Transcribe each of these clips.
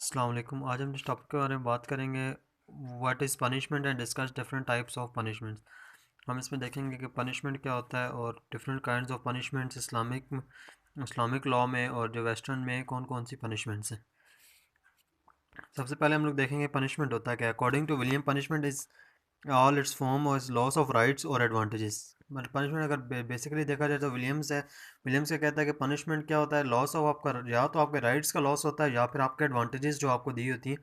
अस्सलाम वालेकुम। आज हम इस टॉपिक के बारे में बात करेंगे what is punishment and discuss different types of punishments. हम इसमें देखेंगे कि पनिशमेंट क्या होता है और different kinds of punishments Islamic law में और जो वेस्टर्न में कौन कौन सी पनिशमेंट्स हैं। सबसे पहले हम लोग देखेंगे पनिशमेंट होता है क्या। According to William, punishment is all its form और लॉस ऑफ राइट्स और एडवांटेजेस। पनिशमेंट अगर बेसिकली देखा जाए तो विलियम्स क्या कहता है कि पनिशमेंट क्या होता है, लॉस ऑफ आपका, या तो आपके राइट्स का लॉस होता है या फिर आपके एडवांटेजेस जो आपको दी होती है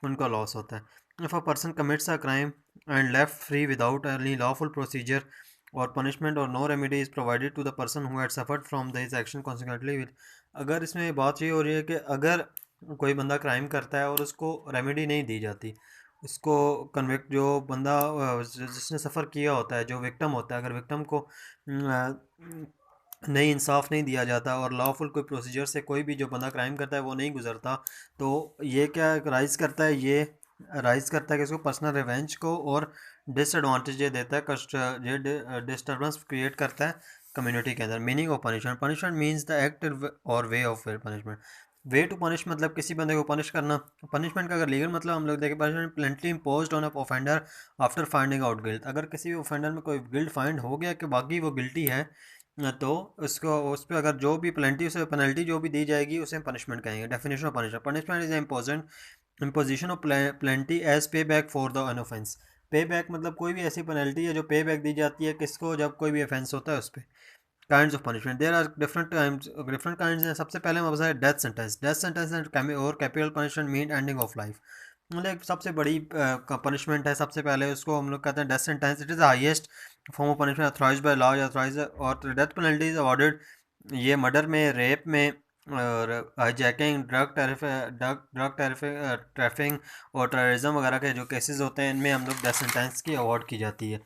उनका लॉस होता है। If a person commits a crime and left free without any lawful procedure और पनिशमेंट और no remedy is provided to the person who had suffered from this action consequently with. अगर इसमें बात ये हो रही है कि अगर कोई बंदा क्राइम करता है और उसको रेमेडी नहीं दी जाती, उसको कन्विक्ट, जो बंदा जिसने सफ़र किया होता है, जो विक्टिम होता है, अगर विक्टिम को नहीं इंसाफ नहीं दिया जाता और लॉफुल कोई प्रोसीजर से कोई भी जो बंदा क्राइम करता है वो नहीं गुजरता, तो ये क्या राइज करता है, ये राइज करता है कि इसको पर्सनल रिवेंज को और डिसएडवांटेज ये देता है, कष्ट, ये डिस्टर्बेंस क्रिएट करता है कम्युनिटी के अंदर। Meaning of punishment, punishment means the act और way of punishment. Way to punish मतलब किसी बंदे को पनिश करना। पनिशमेंट का अगर लीगल मतलब हम लोग देखें, punishment penally imposed on a offender after finding out guilt. अगर किसी ऑफेंडर में कोई गिल्ट फाइंड हो गया कि बाकी वो गिल्टी है, तो उसको उस पर अगर जो भी पेनल्टी, उसे पेनल्टी जो भी दी जाएगी उसे पनिशमेंट कहेंगे। Definition of punishment, punishment is imposition of penalty as pay back for the uh offence. Pay back मतलब कोई भी ऐसी पेनल्टी है जो पे बैक दी जाती है किसको, जब कोई भी ऑफेंस होता है उस पर। Kinds of punishment, there are different kinds हैं। सबसे पहले हम बताएं डेथ सेंटेंस। डेथ सेंटेंस और capital punishment mean ending of life. मतलब एक सबसे बड़ी पनिशमेंट है, सबसे पहले उसको हम लोग कहते हैं death sentence. It is the highest form of punishment authorised by law, authorise. और डेथ पेनल्टी इज अवॉर्डेड ये मर्डर में, रेप में और हाईजैकिंग, ट्रैफिंग और टेररिज्म वगैरह के जो केसेस होते हैं, इनमें हम लोग डेथ सेंटेंस की अवॉर्ड की जाती है।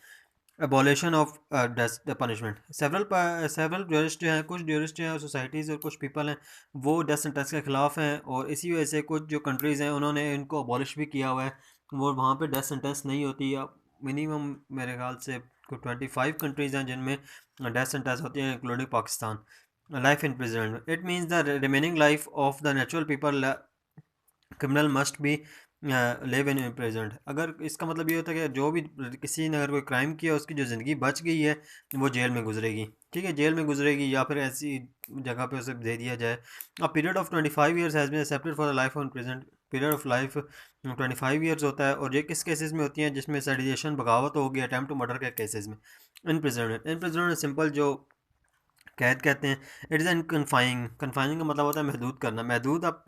Abolition of death punishment, several jurist जो हैं, कुछ ज्यूरिस्ट जो हैं, सोसाइटीज़ और कुछ पीपल हैं, वो डेथ सेंटेंस के ख़िलाफ़ हैं, और इसी वजह से कुछ जो कंट्रीज़ हैं उन्होंने इनको अबॉलिश भी किया हुआ है। वो वहाँ पे डेथ सेंटेंस नहीं होती। अब मिनिमम मेरे ख्याल से कोई 25 कंट्रीज़ हैं जिनमें डेथ सेंटेंस होती है, including Pakistan. Life in prison, it means the remaining life of the natural people criminal must be live in present. अगर इसका मतलब ये होता है कि जो भी किसी ने अगर कोई क्राइम किया, उसकी जो ज़िंदगी बच गई है वो जेल में गुजरेगी। ठीक है, जेल में गुजरेगी या फिर ऐसी जगह पे उसे दे दिया जाए। A period of 25 years has been accepted for the life on present. Period of life 25 years होता है, और ये किस केसेस में होती हैं, जिसमें सेडिशन, बगावत होगी, अटैम्प्ट टू मर्डर के केसेस में। इन प्रिजन सिंपल जो कैद कहते हैं। It is an confining, confining का मतलब होता है महदूद करना। महदूद अब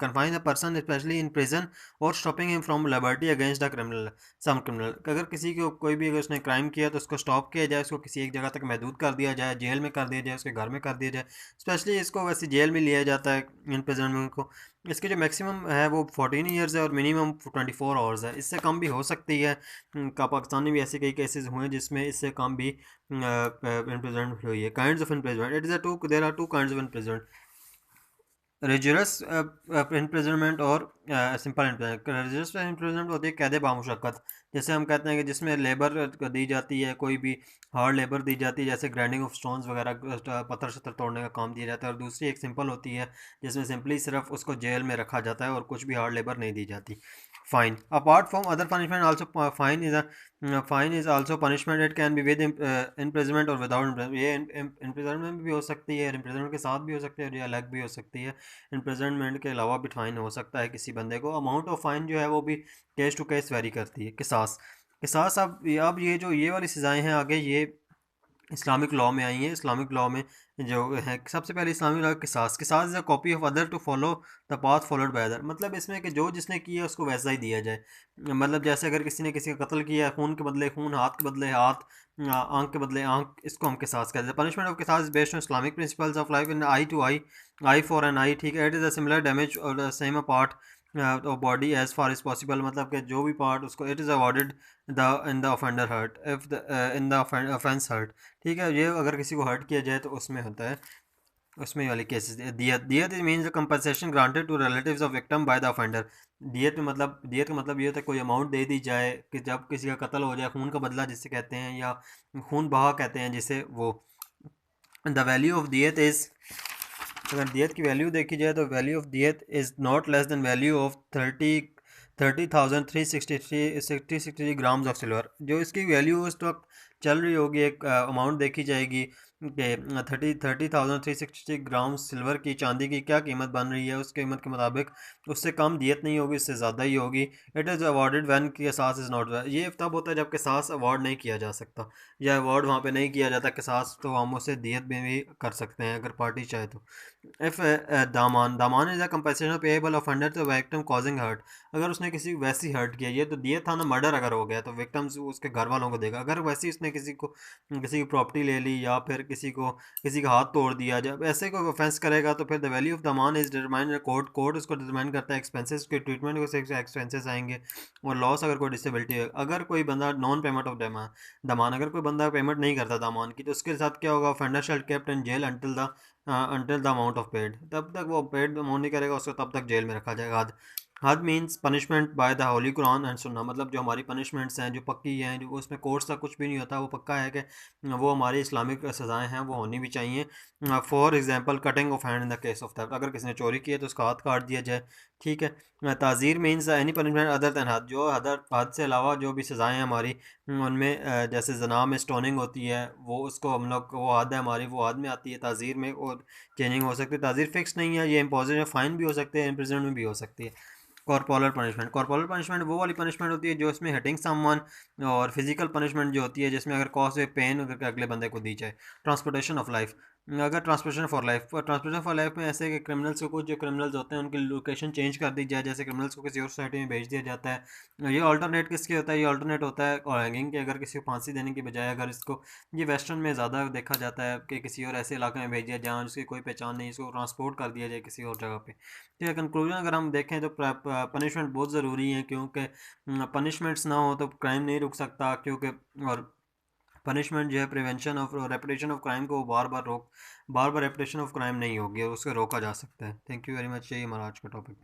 confine the person specially in prison और stopping him from liberty against the criminal, some criminal. अगर किसी को कोई भी, अगर उसने क्राइम किया तो उसको स्टॉप किया जाए, उसको किसी एक जगह तक महदूद कर दिया जाए, जेल में कर दिया जाए, उसके घर में कर दिया जाए। स्पेशली इसको वैसे जेल में लिया जाता है इन प्रिजन को। इसकी जो मैक्सिमम है वो 14 ईयर्स है और मिनिमम 24 आवर्स है। इससे कम भी हो सकती है। का पाकिस्तान में भी ऐसे कई केसेस हुए हैं जिसमें इससे कम भी imprisonment हुई है। Kinds of imprisonment, it is a two, there are two kinds of imprisonment, रिजरस imprisonment और सिंपल imprisonment। रिजरस imprisonment होती है कैद बामुशक्कत, जैसे हम कहते हैं कि जिसमें लेबर दी जाती है, कोई भी हार्ड लेबर दी जाती है, जैसे ग्राइंडिंग ऑफ स्टोन्स वगैरह, पत्थर शत्थर तोड़ने का काम दिया जाता है। और दूसरी एक सिंपल होती है जिसमें सिंपली सिर्फ उसको जेल में रखा जाता है और कुछ भी हार्ड लेबर नहीं दी जाती। Fine, apart from other punishment also, fine is also punishment. It can be with imprisonment और विदाउट इम्प्रिजनमेंट। ये इम्प्रिजनमेंट भी हो सकती है, इम्प्रिजनमेंट के साथ भी हो सकती है, और ये अलग भी हो सकती है। इम्प्रिजनमेंट के अलावा भी फाइन हो सकता है किसी बंदे को। अमाउंट ऑफ फाइन जो है वो भी केस टू केस वेरी करती है। किसास, किसास, अब ये जो ये वाली सज़ाएँ हैं आगे, ये इस्लामिक लॉ में आई हैं। इस्लामिक लॉ में जो है, सबसे पहले इस्लामिक लॉ किसास, किसास is a copy of other to follow the path followed by other. मतलब इसमें कि जो जिसने किया उसको वैसा ही दिया जाए। मतलब जैसे अगर किसी ने किसी का कत्ल किया, खून के बदले खून, हाथ के बदले हाथ, आंख के बदले आंख, इसको हम किसास कहते हैं। पनिशमेंट ऑफ किसास based on Islamic principles of life in eye to eye, eye for an eye. ठीक है, it is a similar damage और same a part of body as far as possible. मतलब कि जो भी पार्ट उसको, it is awarded the in the offender hurt if the in the offence hurt. ठीक है, ये अगर किसी को हर्ट किया जाए तो उसमें होता है, उसमें वाले केसेस। दियत, दियत means compensation granted to relatives of victim by the offender. दियत का मतलब ये होता है कोई अमाउंट दे दी जाए कि जब किसी का कत्ल हो जाए, खून का बदला जिसे कहते हैं, या खून बहा कहते हैं जिसे, वो द वैल्यू ऑफ दियत इज़ अगर दियत की वैल्यू देखी जाए तो वैल्यू ऑफ दियत is not less than value of 30,363 grams of silver. जो इसकी वैल्यू उस वक्त चल रही होगी, एक अमाउंट देखी जाएगी कि 30,360 ग्राम सिल्वर की, चांदी की क्या कीमत बन रही है, उस कीमत के मुताबिक उससे कम दियत नहीं होगी, इससे ज़्यादा ही होगी। इट इज़ अवॉर्डेड व्हेन किसास इज़ नॉट, ये तब होता है जब किसास अवार्ड नहीं किया जा सकता, या अवार्ड वहाँ पे नहीं किया जाता किसास, तो हम उसे दियत में भी कर सकते हैं अगर पार्टी चाहे तो। इफ़ दामान is a compensation payable of under the victim causing hurt. अगर उसने किसी वैसी हर्ट किया, ये तो दिया था ना, मर्डर अगर हो गया तो विक्टिम्स उसके घर वालों को देगा। अगर वैसी उसने किसी की प्रॉपर्टी ले ली, या फिर किसी का हाथ तोड़ दिया, जब ऐसे कोई ऑफेंस करेगा तो फिर द वैल्यू ऑफ दमान इज डिटरमाइन, कोर्ट उसको डिटरमाइन करता है, एक्सपेंसेस के ट्रीटमेंट को से एक्सपेंसेस आएंगे, और लॉस अगर कोई डिसेबिलिटी है। अगर कोई बंदा नॉन पेमेंट ऑफ दमान, अगर कोई बंदा पेमेंट नहीं करता दामान की, तो उसके साथ क्या होगा, offender shall kept in jail until the amount of paid, तब तक वो पेड अमाउंट नहीं करेगा उसको तब तक जेल में रखा जाएगा। हद means punishment by the Holi Quran and सुन्ना, मतलब जो हमारी पनिशमेंट्स हैं जो पक्की हैं, जो उसमें कोर्स का कुछ भी नहीं होता, वो पक्का है कि वो हमारी इस्लामिक सज़ाएं हैं, वो होनी भी चाहिए। For example cutting of hand in the case of theft, अगर किसी ने चोरी की है तो उसका हाथ काट दिया जाए, ठीक है। ताज़ीर means any punishment other than हद, जो हद से अलावा जो भी सज़ाएं हैं हमारी, उनमें जैसे जना में स्टोनिंग होती है, वो उसको हम लोग, वो हद है हमारी, वो हद में आती है। ताज़ीर में और चेंजिंग हो सकती है, ताज़ीर फिक्स नहीं है, ये इम्पोजिट है, फ़ाइन भी हो सकते हैं, इम्प्रिजनमेंट भी हो सकती है। कॉर्पोरल पनिशमेंट वो वाली पनिशमेंट होती है जो इसमें हिटिंग समवन, और फिजिकल पनिशमेंट जो होती है जिसमें अगर कॉज वे पेन अगर अगले बंदे को दी जाए। ट्रांसपोर्टेशन ऑफ लाइफ, अगर ट्रांसपोर्टेशन फॉर लाइफ में ऐसे कि क्रिमिनल्स को, कुछ जो क्रिमिनल्स होते हैं उनकी लोकेशन चेंज कर दी जाए, जैसे क्रिमिनल्स को किसी और सोसाइटी में भेज दिया जाता है। ये ऑल्टरनेट किसके होता है, ये ऑल्टरनेट होता है और हैंगिंग के, अगर किसी को फांसी देने की बजाय, अगर इसको, ये वेस्टर्न में ज़्यादा देखा जाता है कि किसी और ऐसे इलाके में भेज दिया जहाँ उसकी कोई पहचान नहीं, इसको ट्रांसपोर्ट कर दिया जाए किसी और जगह पे। ठीक है, कंक्लूजन अगर हम देखें तो पनिशमेंट बहुत ज़रूरी है, क्योंकि पनिशमेंट्स ना हो तो क्राइम नहीं रुक सकता, क्योंकि और पनिशमेंट जो है prevention of reputation of crime को बार बार रेपुटेशन ऑफ क्राइम नहीं होगी और उसको रोका जा सकता है। थैंक यू वेरी मच, यही हमारा आज का टॉपिक।